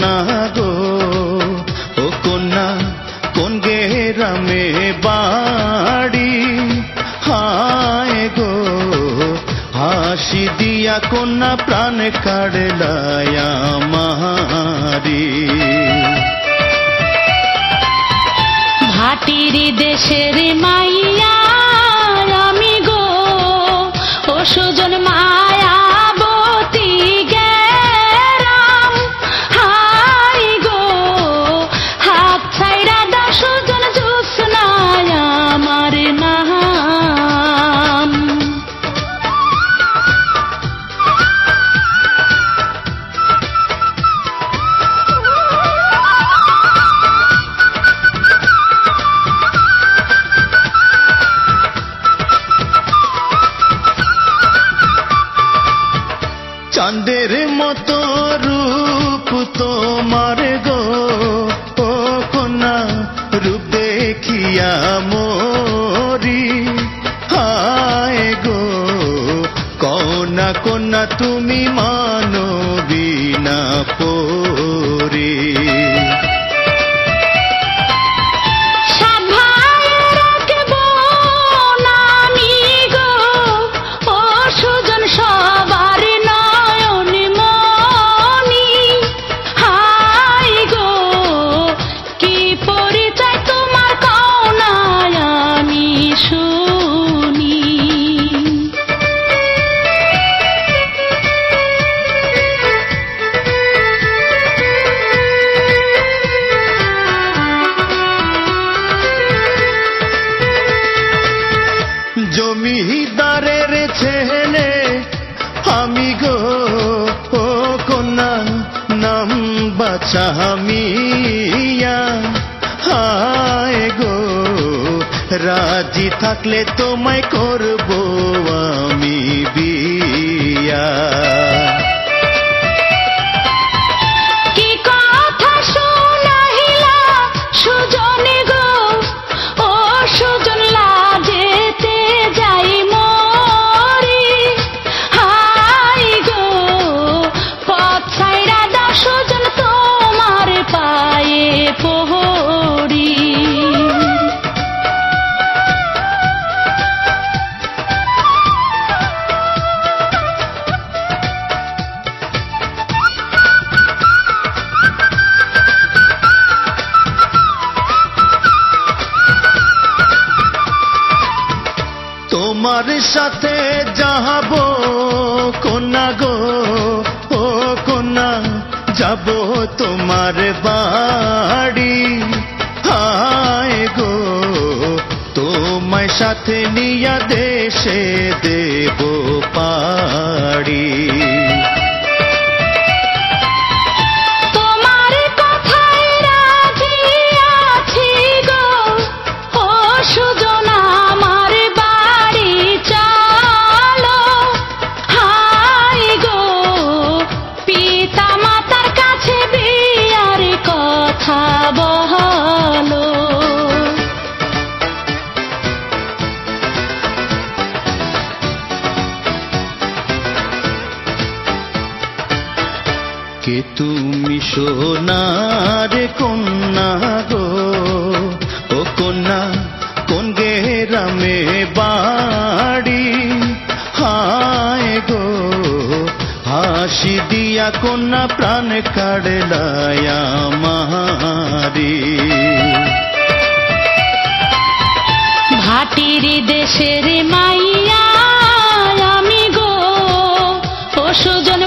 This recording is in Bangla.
কন্যা গো, ও কন্যা কোন গ্রামে বাড়ি, হায় গো হাসি দিয়া কন্যা প্রাণ কাড়লায় আমারি। ভাটির দেশের মাইয়া আমি গো, ও সুজন মায়াবতী গেরাম, হাই গো হাত ছাইরা দাও সুজন জোৎস্নায় আমার নাম। চাঁদের মতো রূপ তোমার গো, ও কন্যা রূপ দেখিয়া মরি, হায় গো কন্যা কন্যা তুমি মানবী না পরি। জমিদারের ছেলে আমি গো, ও কন্যা নাম বাছা মিয়া, হায় গো রাজি থাকলে তোমায় করব আমি বিয়া। তোমার সাথে যাব কন্যা গো, ও কন্যা যাব তোমার বাড়ি, হায় গো তোমায় সাথে নিয়া দেশে দেব পাড়ি। কে তুমি সোনার কন্যা গো, ও কন্যা কোন গ্রামে বাড়ি, হায় গো হাসি দিয়া কন্যা প্রাণ কাড়লায় আমারি। ভাটির দেশের মাইয়া আমি গো, ও সুজন